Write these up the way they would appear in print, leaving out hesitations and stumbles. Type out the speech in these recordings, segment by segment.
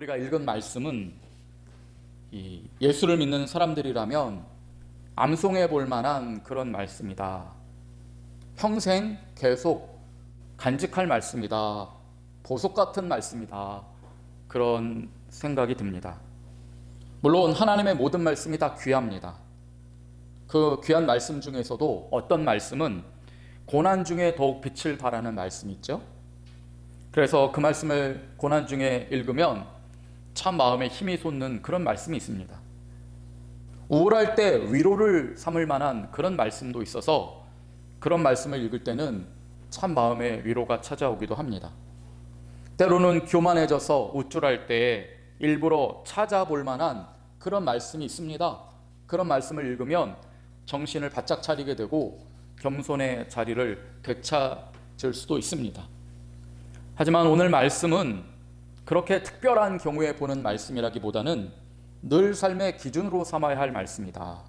우리가 읽은 말씀은 이 예수를 믿는 사람들이라면 암송해 볼 만한 그런 말씀이다. 평생 계속 간직할 말씀이다. 보석 같은 말씀이다. 그런 생각이 듭니다. 물론 하나님의 모든 말씀이 다 귀합니다. 그 귀한 말씀 중에서도 어떤 말씀은 고난 중에 더욱 빛을 발하는 말씀이 있죠. 그래서 그 말씀을 고난 중에 읽으면 참 마음에 힘이 솟는 그런 말씀이 있습니다. 우울할 때 위로를 삼을 만한 그런 말씀도 있어서 그런 말씀을 읽을 때는 참 마음에 위로가 찾아오기도 합니다. 때로는 교만해져서 우쭐할 때에 일부러 찾아볼 만한 그런 말씀이 있습니다. 그런 말씀을 읽으면 정신을 바짝 차리게 되고 겸손의 자리를 되찾을 수도 있습니다. 하지만 오늘 말씀은 그렇게 특별한 경우에 보는 말씀이라기보다는 늘 삶의 기준으로 삼아야 할 말씀이다.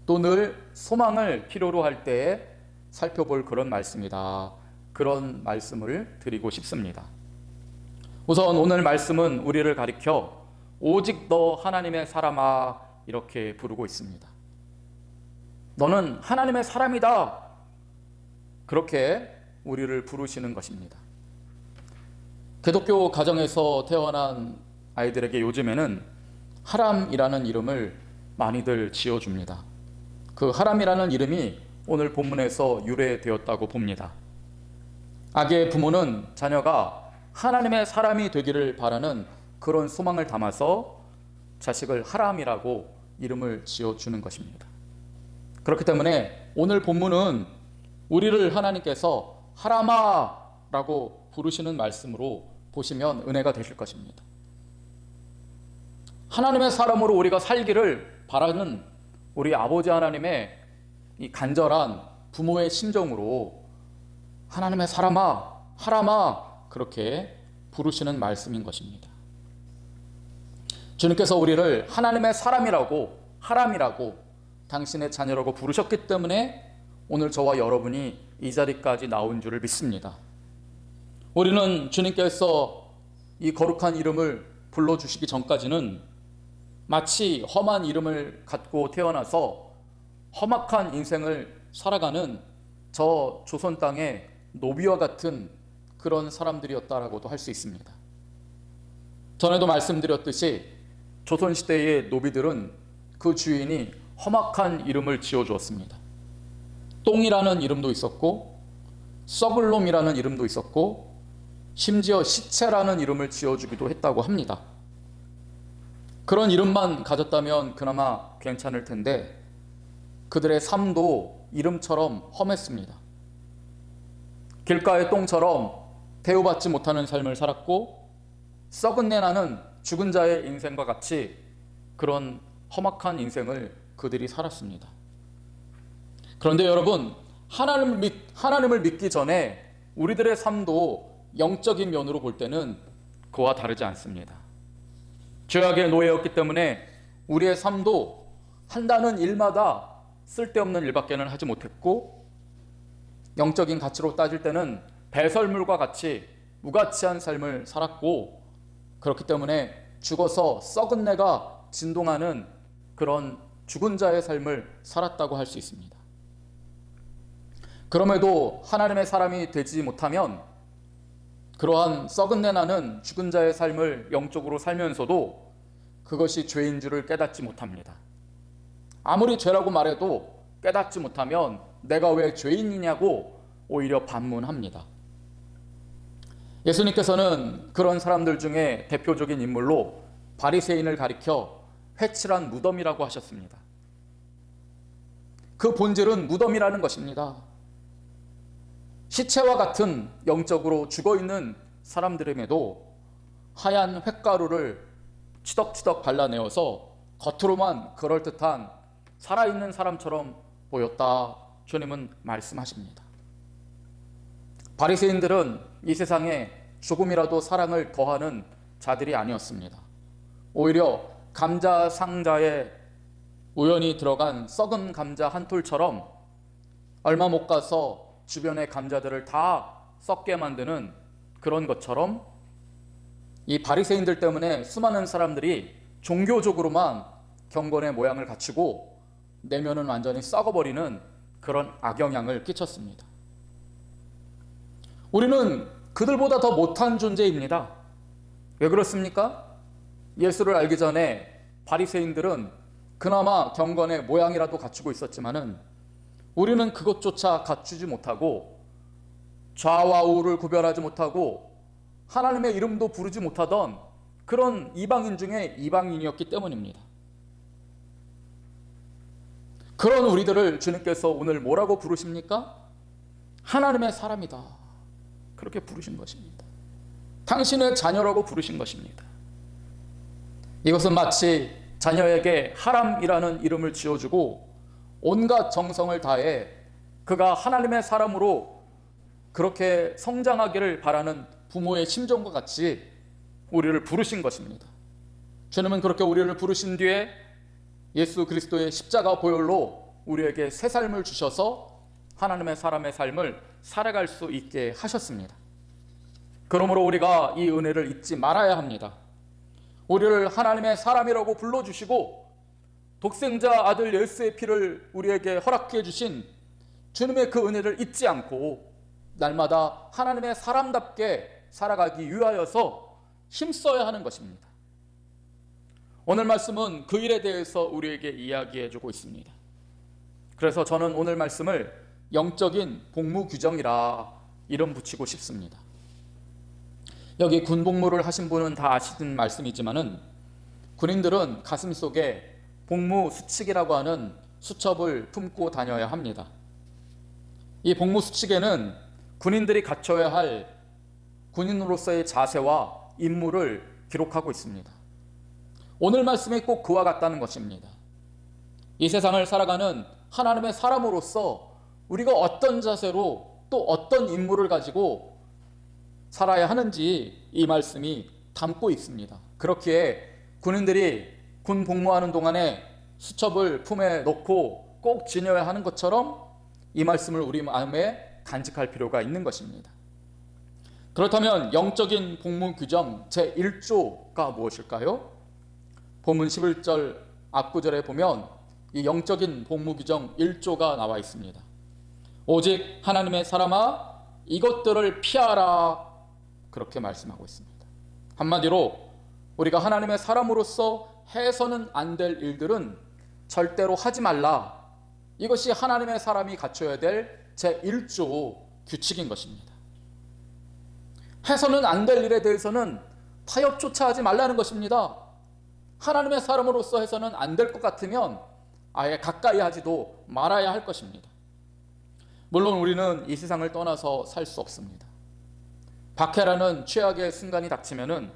또 늘 소망을 필요로 할 때에 살펴볼 그런 말씀이다. 그런 말씀을 드리고 싶습니다. 우선 오늘 말씀은 우리를 가리켜 오직 너 하나님의 사람아 이렇게 부르고 있습니다. 너는 하나님의 사람이다. 그렇게 우리를 부르시는 것입니다. 기독교 가정에서 태어난 아이들에게 요즘에는 하람이라는 이름을 많이들 지어줍니다. 그 하람이라는 이름이 오늘 본문에서 유래되었다고 봅니다. 아기의 부모는 자녀가 하나님의 사람이 되기를 바라는 그런 소망을 담아서 자식을 하람이라고 이름을 지어주는 것입니다. 그렇기 때문에 오늘 본문은 우리를 하나님께서 하람아라고 부르시는 말씀으로 보시면 은혜가 되실 것입니다. 하나님의 사람으로 우리가 살기를 바라는 우리 아버지 하나님의 이 간절한 부모의 심정으로 하나님의 사람아, 하람아 그렇게 부르시는 말씀인 것입니다. 주님께서 우리를 하나님의 사람이라고, 하람이라고, 당신의 자녀라고 부르셨기 때문에 오늘 저와 여러분이 이 자리까지 나온 줄을 믿습니다. 우리는 주님께서 이 거룩한 이름을 불러주시기 전까지는 마치 험한 이름을 갖고 태어나서 험악한 인생을 살아가는 저 조선 땅의 노비와 같은 그런 사람들이었다라고도 할 수 있습니다. 전에도 말씀드렸듯이 조선시대의 노비들은 그 주인이 험악한 이름을 지어주었습니다. 똥이라는 이름도 있었고 썩을 놈이라는 이름도 있었고 심지어 시체라는 이름을 지어주기도 했다고 합니다. 그런 이름만 가졌다면 그나마 괜찮을 텐데 그들의 삶도 이름처럼 험했습니다. 길가의 똥처럼 대우받지 못하는 삶을 살았고 썩은 내 나는 죽은 자의 인생과 같이 그런 험악한 인생을 그들이 살았습니다. 그런데 여러분, 하나님을 믿기 전에 우리들의 삶도 영적인 면으로 볼 때는 그와 다르지 않습니다. 죄악의 노예였기 때문에 우리의 삶도 한다는 일마다 쓸데없는 일밖에는 하지 못했고 영적인 가치로 따질 때는 배설물과 같이 무가치한 삶을 살았고 그렇기 때문에 죽어서 썩은 내가 진동하는 그런 죽은 자의 삶을 살았다고 할 수 있습니다. 그럼에도 하나님의 사람이 되지 못하면 그러한 썩은 내 나는 죽은 자의 삶을 영적으로 살면서도 그것이 죄인 줄을 깨닫지 못합니다. 아무리 죄라고 말해도 깨닫지 못하면 내가 왜 죄인이냐고 오히려 반문합니다. 예수님께서는 그런 사람들 중에 대표적인 인물로 바리새인을 가리켜 회칠한 무덤이라고 하셨습니다. 그 본질은 무덤이라는 것입니다. 시체와 같은 영적으로 죽어있는 사람들에게도 하얀 횟가루를 치덕치덕 발라내어서 겉으로만 그럴듯한 살아있는 사람처럼 보였다. 주님은 말씀하십니다. 바리새인들은 이 세상에 조금이라도 사랑을 거하는 자들이 아니었습니다. 오히려 감자 상자에 우연히 들어간 썩은 감자 한 톨처럼 얼마 못 가서 주변의 감자들을 다 썩게 만드는 그런 것처럼 이 바리새인들 때문에 수많은 사람들이 종교적으로만 경건의 모양을 갖추고 내면은 완전히 썩어버리는 그런 악영향을 끼쳤습니다. 우리는 그들보다 더 못한 존재입니다. 왜 그렇습니까? 예수를 알기 전에 바리새인들은 그나마 경건의 모양이라도 갖추고 있었지만은 우리는 그것조차 갖추지 못하고 좌와 우를 구별하지 못하고 하나님의 이름도 부르지 못하던 그런 이방인 중에 이방인이었기 때문입니다. 그런 우리들을 주님께서 오늘 뭐라고 부르십니까? 하나님의 사람이다. 그렇게 부르신 것입니다. 당신의 자녀라고 부르신 것입니다. 이것은 마치 자녀에게 하람이라는 이름을 지어주고 온갖 정성을 다해 그가 하나님의 사람으로 그렇게 성장하기를 바라는 부모의 심정과 같이 우리를 부르신 것입니다. 주님은 그렇게 우리를 부르신 뒤에 예수 그리스도의 십자가 보혈로 우리에게 새 삶을 주셔서 하나님의 사람의 삶을 살아갈 수 있게 하셨습니다. 그러므로 우리가 이 은혜를 잊지 말아야 합니다. 우리를 하나님의 사람이라고 불러주시고 독생자 아들 예수의 피를 우리에게 허락해 주신 주님의 그 은혜를 잊지 않고 날마다 하나님의 사람답게 살아가기 위하여서 힘써야 하는 것입니다. 오늘 말씀은 그 일에 대해서 우리에게 이야기해 주고 있습니다. 그래서 저는 오늘 말씀을 영적인 복무 규정이라 이름 붙이고 싶습니다. 여기 군복무를 하신 분은 다 아시는 말씀이지만은 군인들은 가슴속에 복무 수칙이라고 하는 수첩을 품고 다녀야 합니다. 이 복무 수칙에는 군인들이 갖춰야 할 군인으로서의 자세와 임무를 기록하고 있습니다. 오늘 말씀이 꼭 그와 같다는 것입니다. 이 세상을 살아가는 하나님의 사람으로서 우리가 어떤 자세로 또 어떤 임무를 가지고 살아야 하는지 이 말씀이 담고 있습니다. 그렇기에 군인들이 군 복무하는 동안에 수첩을 품에 넣고 꼭 지녀야 하는 것처럼 이 말씀을 우리 마음에 간직할 필요가 있는 것입니다. 그렇다면 영적인 복무 규정 제1조가 무엇일까요? 본문 11절 앞구절에 보면 이 영적인 복무 규정 1조가 나와 있습니다. 오직 하나님의 사람아 이것들을 피하라, 그렇게 말씀하고 있습니다. 한마디로 우리가 하나님의 사람으로서 해서는 안 될 일들은 절대로 하지 말라. 이것이 하나님의 사람이 갖춰야 될 제1조 규칙인 것입니다. 해서는 안 될 일에 대해서는 타협조차 하지 말라는 것입니다. 하나님의 사람으로서 해서는 안 될 것 같으면 아예 가까이 하지도 말아야 할 것입니다. 물론 우리는 이 세상을 떠나서 살 수 없습니다. 박해라는 최악의 순간이 닥치면은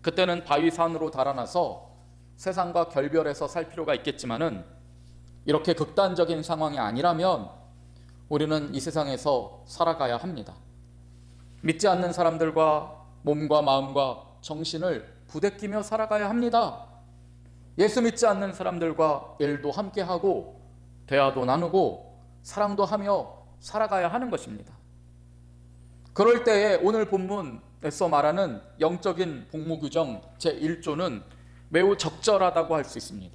그때는 바위산으로 달아나서 세상과 결별해서 살 필요가 있겠지만은 이렇게 극단적인 상황이 아니라면 우리는 이 세상에서 살아가야 합니다. 믿지 않는 사람들과 몸과 마음과 정신을 부대끼며 살아가야 합니다. 예수 믿지 않는 사람들과 일도 함께하고 대화도 나누고 사랑도 하며 살아가야 하는 것입니다. 그럴 때에 오늘 본문에서 말하는 영적인 복무 규정 제1조는 매우 적절하다고 할 수 있습니다.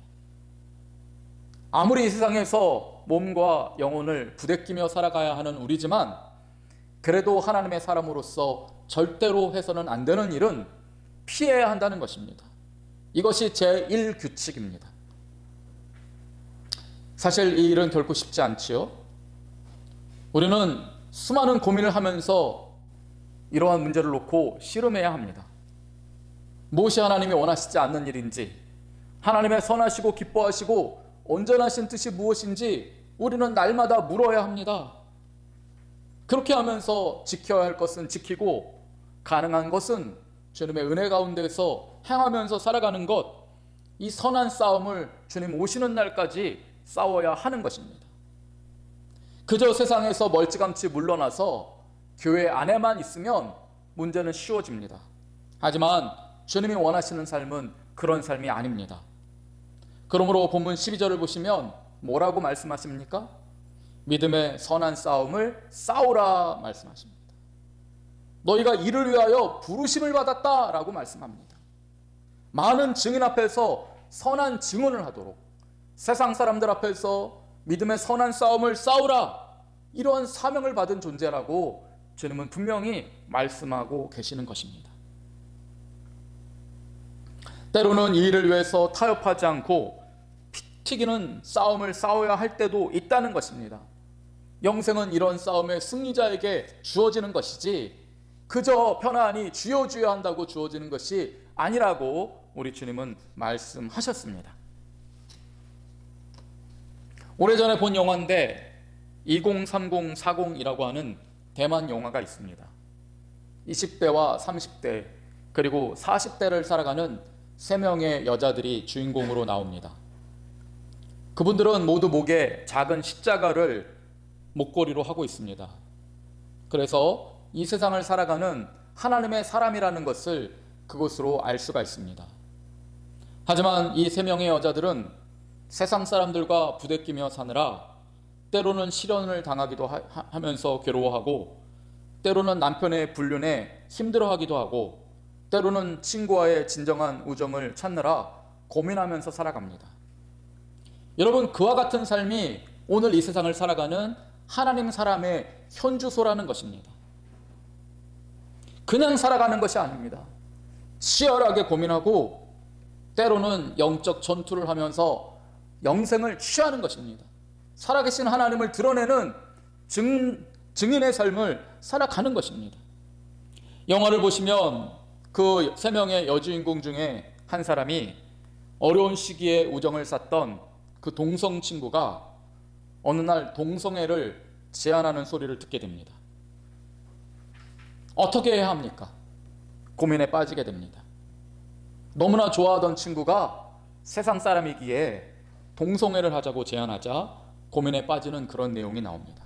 아무리 이 세상에서 몸과 영혼을 부대끼며 살아가야 하는 우리지만 그래도 하나님의 사람으로서 절대로 해서는 안 되는 일은 피해야 한다는 것입니다. 이것이 제1규칙입니다. 사실 이 일은 결코 쉽지 않지요. 우리는 수많은 고민을 하면서 이러한 문제를 놓고 씨름해야 합니다. 무엇이 하나님이 원하시지 않는 일인지, 하나님의 선하시고 기뻐하시고 온전하신 뜻이 무엇인지 우리는 날마다 물어야 합니다. 그렇게 하면서 지켜야 할 것은 지키고 가능한 것은 주님의 은혜 가운데서 행하면서 살아가는 것, 이 선한 싸움을 주님 오시는 날까지 싸워야 하는 것입니다. 그저 세상에서 멀찌감치 물러나서 교회 안에만 있으면 문제는 쉬워집니다. 하지만 주님이 원하시는 삶은 그런 삶이 아닙니다. 그러므로 본문 12절을 보시면 뭐라고 말씀하십니까? 믿음의 선한 싸움을 싸우라 말씀하십니다. 너희가 이를 위하여 부르심을 받았다라고 말씀합니다. 많은 증인 앞에서 선한 증언을 하도록, 세상 사람들 앞에서 믿음의 선한 싸움을 싸우라, 이러한 사명을 받은 존재라고 주님은 분명히 말씀하고 계시는 것입니다. 때로는 이 일을 위해서 타협하지 않고 피 튀기는 싸움을 싸워야 할 때도 있다는 것입니다. 영생은 이런 싸움의 승리자에게 주어지는 것이지 그저 편안히 주여 주여 한다고 주어지는 것이 아니라고 우리 주님은 말씀하셨습니다. 오래전에 본 영화인데 203040이라고 하는 대만 영화가 있습니다. 20대와 30대 그리고 40대를 살아가는 3명의 여자들이 주인공으로 나옵니다. 그분들은 모두 목에 작은 십자가를 목걸이로 하고 있습니다. 그래서 이 세상을 살아가는 하나님의 사람이라는 것을 그것으로 알 수가 있습니다. 하지만 이 3명의 여자들은 세상 사람들과 부대끼며 사느라 때로는 시련을 당하기도 하면서 괴로워하고, 때로는 남편의 불륜에 힘들어하기도 하고, 때로는 친구와의 진정한 우정을 찾느라 고민하면서 살아갑니다. 여러분, 그와 같은 삶이 오늘 이 세상을 살아가는 하나님 사람의 현주소라는 것입니다. 그냥 살아가는 것이 아닙니다. 치열하게 고민하고 때로는 영적 전투를 하면서 영생을 취하는 것입니다. 살아계신 하나님을 드러내는 증인의 삶을 살아가는 것입니다. 영화를 보시면 그 3명의 여주인공 중에 한 사람이 어려운 시기에 우정을 쌓던 그 동성 친구가 어느 날 동성애를 제안하는 소리를 듣게 됩니다. 어떻게 해야 합니까? 고민에 빠지게 됩니다. 너무나 좋아하던 친구가 세상 사람이기에 동성애를 하자고 제안하자 고민에 빠지는 그런 내용이 나옵니다.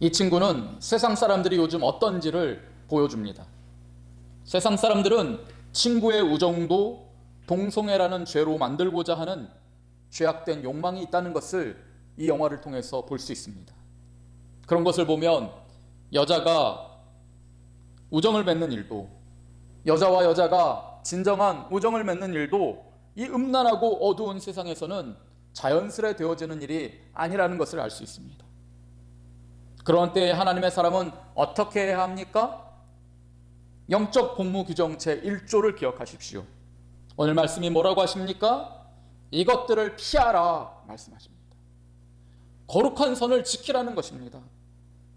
이 친구는 세상 사람들이 요즘 어떤지를 보여줍니다. 세상 사람들은 친구의 우정도 동성애라는 죄로 만들고자 하는 죄악된 욕망이 있다는 것을 이 영화를 통해서 볼 수 있습니다. 그런 것을 보면 여자가 우정을 맺는 일도, 여자와 여자가 진정한 우정을 맺는 일도 이 음란하고 어두운 세상에서는 자연스레 되어지는 일이 아니라는 것을 알 수 있습니다. 그런 때에 하나님의 사람은 어떻게 해야 합니까? 영적 복무 규정 제1조를 기억하십시오. 오늘 말씀이 뭐라고 하십니까? 이것들을 피하라 말씀하십니다. 거룩한 선을 지키라는 것입니다.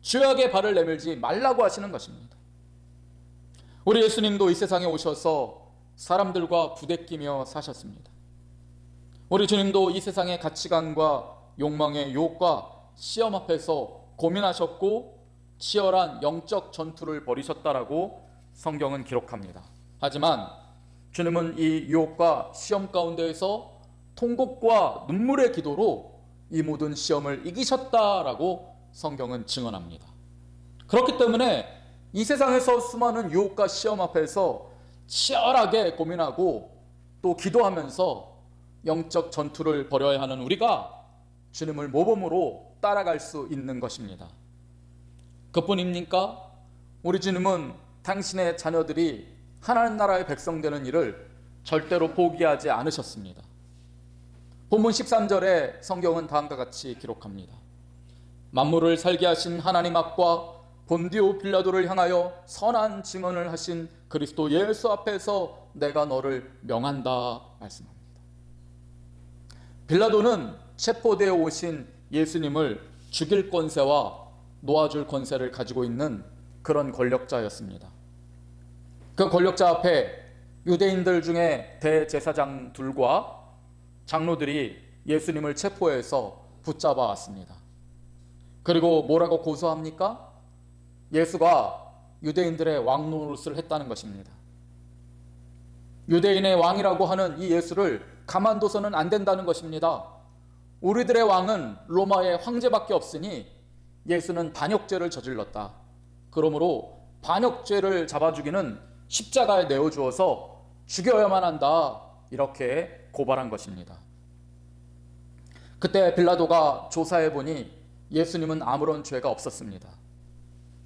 죄악의 발을 내밀지 말라고 하시는 것입니다. 우리 예수님도 이 세상에 오셔서 사람들과 부대끼며 사셨습니다. 우리 주님도 이 세상의 가치관과 욕망의 유혹과 시험 앞에서 고민하셨고 치열한 영적 전투를 벌이셨다라고 성경은 기록합니다. 하지만 주님은 이 유혹과 시험 가운데에서 통곡과 눈물의 기도로 이 모든 시험을 이기셨다라고 성경은 증언합니다. 그렇기 때문에 이 세상에서 수많은 유혹과 시험 앞에서 치열하게 고민하고 또 기도하면서 영적 전투를 벌여야 하는 우리가 주님을 모범으로 따라갈 수 있는 것입니다. 그뿐입니까? 우리 주님은 당신의 자녀들이 하나님 나라의 백성 되는 일을 절대로 포기하지 않으셨습니다. 본문 13절에 성경은 다음과 같이 기록합니다. 만물을 살게 하신 하나님 앞과 본디오 빌라도를 향하여 선한 증언을 하신 그리스도 예수 앞에서 내가 너를 명한다 말씀합니다. 빌라도는 체포되어 오신 예수님을 죽일 권세와 놓아줄 권세를 가지고 있는 그런 권력자였습니다. 그 권력자 앞에 유대인들 중에 대제사장 둘과 장로들이 예수님을 체포해서 붙잡아 왔습니다. 그리고 뭐라고 고소합니까? 예수가 유대인들의 왕 노릇을 했다는 것입니다. 유대인의 왕이라고 하는 이 예수를 가만둬서는 안 된다는 것입니다. 우리들의 왕은 로마의 황제밖에 없으니 예수는 반역죄를 저질렀다. 그러므로 반역죄를 잡아주기는 십자가에 내어주어서 죽여야만 한다. 이렇게 고발한 것입니다. 그때 빌라도가 조사해보니 예수님은 아무런 죄가 없었습니다.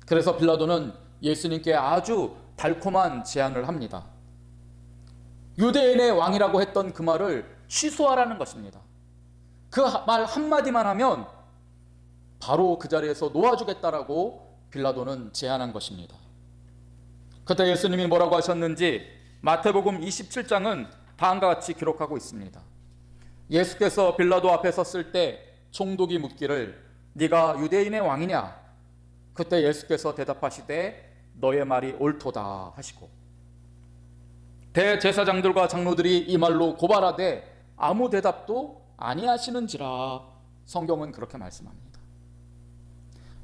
그래서 빌라도는 예수님께 아주 달콤한 제안을 합니다. 유대인의 왕이라고 했던 그 말을 취소하라는 것입니다. 그 말 한마디만 하면 바로 그 자리에서 놓아주겠다라고 빌라도는 제안한 것입니다. 그때 예수님이 뭐라고 하셨는지 마태복음 27장은 다음과 같이 기록하고 있습니다. 예수께서 빌라도 앞에 섰을 때 총독이 묻기를 네가 유대인의 왕이냐? 그때 예수께서 대답하시되 너의 말이 옳도다 하시고, 대제사장들과 장로들이 이 말로 고발하되 아무 대답도 아니하시는지라 성경은 그렇게 말씀합니다.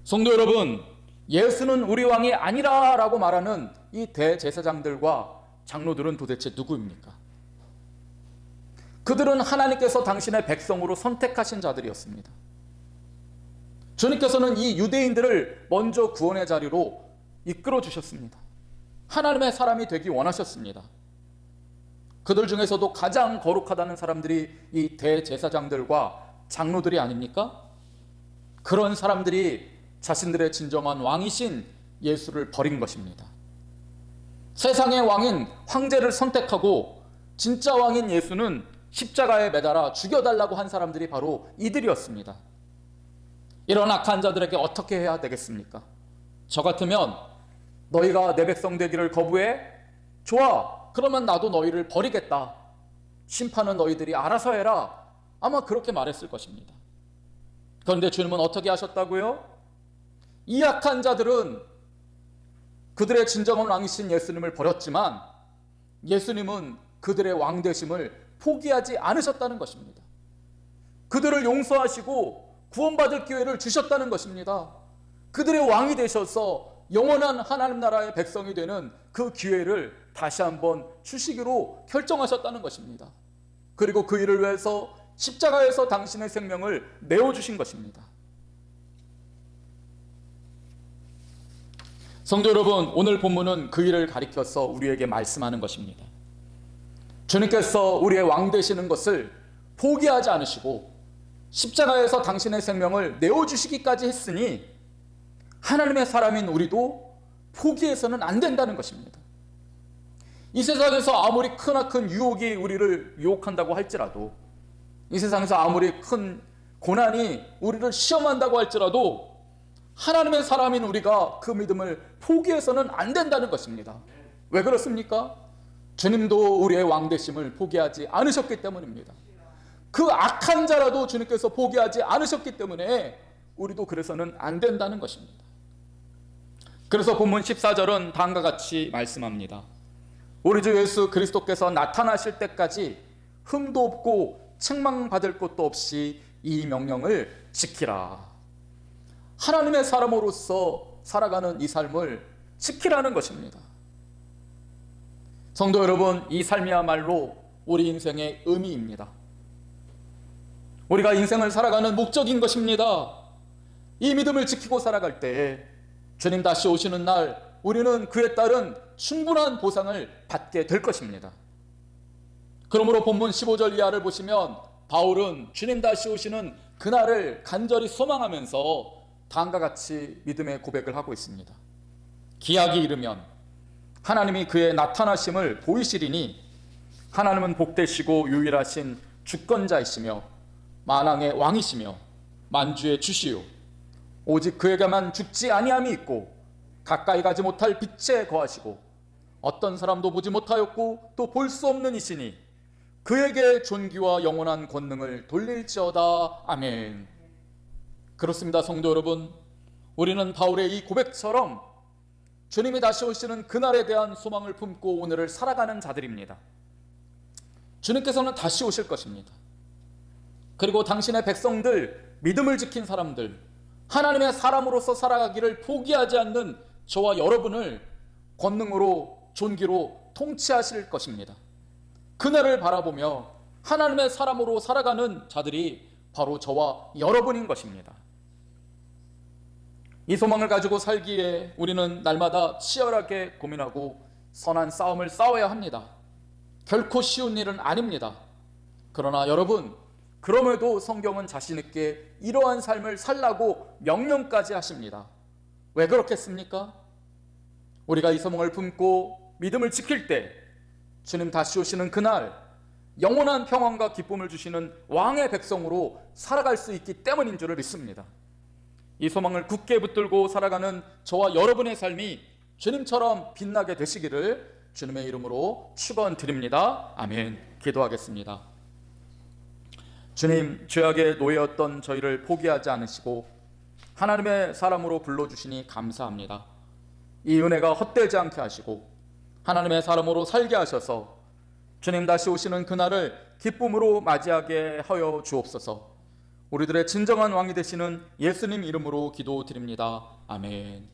성도 여러분, 예수는 우리 왕이 아니라 라고 말하는 이 대제사장들과 장로들은 도대체 누구입니까? 그들은 하나님께서 당신의 백성으로 선택하신 자들이었습니다. 주님께서는 이 유대인들을 먼저 구원의 자리로 이끌어 주셨습니다. 하나님의 사람이 되기 원하셨습니다. 그들 중에서도 가장 거룩하다는 사람들이 이 대제사장들과 장로들이 아닙니까? 그런 사람들이 자신들의 진정한 왕이신 예수를 버린 것입니다. 세상의 왕인 황제를 선택하고 진짜 왕인 예수는 십자가에 매달아 죽여달라고 한 사람들이 바로 이들이었습니다. 이런 악한 자들에게 어떻게 해야 되겠습니까? 저 같으면 너희가 내 백성 되기를 거부해? 좋아, 그러면 나도 너희를 버리겠다. 심판은 너희들이 알아서 해라. 아마 그렇게 말했을 것입니다. 그런데 주님은 어떻게 하셨다고요? 이 악한 자들은 그들의 진정한 왕이신 예수님을 버렸지만 예수님은 그들의 왕 되심을 포기하지 않으셨다는 것입니다. 그들을 용서하시고 구원받을 기회를 주셨다는 것입니다. 그들의 왕이 되셔서 영원한 하나님 나라의 백성이 되는 그 기회를 다시 한번 주시기로 결정하셨다는 것입니다. 그리고 그 일을 위해서 십자가에서 당신의 생명을 내어주신 것입니다. 성도 여러분, 오늘 본문은 그 일을 가리켜서 우리에게 말씀하는 것입니다. 주님께서 우리의 왕 되시는 것을 포기하지 않으시고 십자가에서 당신의 생명을 내어주시기까지 했으니 하나님의 사람인 우리도 포기해서는 안 된다는 것입니다. 이 세상에서 아무리 크나큰 유혹이 우리를 유혹한다고 할지라도, 이 세상에서 아무리 큰 고난이 우리를 시험한다고 할지라도 하나님의 사람인 우리가 그 믿음을 포기해서는 안 된다는 것입니다. 왜 그렇습니까? 주님도 우리의 왕 되심을 포기하지 않으셨기 때문입니다. 그 악한 자라도 주님께서 포기하지 않으셨기 때문에 우리도 그래서는 안 된다는 것입니다. 그래서 본문 14절은 다음과 같이 말씀합니다. 우리 주 예수 그리스도께서 나타나실 때까지 흠도 없고 책망받을 것도 없이 이 명령을 지키라. 하나님의 사람으로서 살아가는 이 삶을 지키라는 것입니다. 성도 여러분, 이 삶이야말로 우리 인생의 의미입니다. 우리가 인생을 살아가는 목적인 것입니다. 이 믿음을 지키고 살아갈 때 주님 다시 오시는 날 우리는 그에 따른 충분한 보상을 받게 될 것입니다. 그러므로 본문 15절 이하를 보시면 바울은 주님 다시 오시는 그날을 간절히 소망하면서 다음과 같이 믿음의 고백을 하고 있습니다. 기약이 이르면 하나님이 그의 나타나심을 보이시리니 하나님은 복되시고 유일하신 주권자이시며 만왕의 왕이시며 만주의 주시요 오직 그에게만 죽지 아니함이 있고 가까이 가지 못할 빛에 거하시고 어떤 사람도 보지 못하였고 또 볼 수 없는 이시니 그에게 존귀와 영원한 권능을 돌릴지어다. 아멘. 그렇습니다. 성도 여러분, 우리는 바울의 이 고백처럼 주님이 다시 오시는 그날에 대한 소망을 품고 오늘을 살아가는 자들입니다. 주님께서는 다시 오실 것입니다. 그리고 당신의 백성들, 믿음을 지킨 사람들, 하나님의 사람으로서 살아가기를 포기하지 않는 저와 여러분을 권능으로 존귀로 통치하실 것입니다. 그날을 바라보며 하나님의 사람으로 살아가는 자들이 바로 저와 여러분인 것입니다. 이 소망을 가지고 살기에 우리는 날마다 치열하게 고민하고 선한 싸움을 싸워야 합니다. 결코 쉬운 일은 아닙니다. 그러나 여러분, 그럼에도 성경은 자신 있게 이러한 삶을 살라고 명령까지 하십니다. 왜 그렇겠습니까? 우리가 이 소망을 품고 믿음을 지킬 때 주님 다시 오시는 그날 영원한 평안과 기쁨을 주시는 왕의 백성으로 살아갈 수 있기 때문인 줄을 믿습니다. 이 소망을 굳게 붙들고 살아가는 저와 여러분의 삶이 주님처럼 빛나게 되시기를 주님의 이름으로 축원드립니다. 아멘. 기도하겠습니다. 주님, 죄악의 노예였던 저희를 포기하지 않으시고 하나님의 사람으로 불러주시니 감사합니다. 이 은혜가 헛되지 않게 하시고 하나님의 사람으로 살게 하셔서 주님 다시 오시는 그날을 기쁨으로 맞이하게 하여 주옵소서. 우리들의 진정한 왕이 되시는 예수님 이름으로 기도드립니다. 아멘.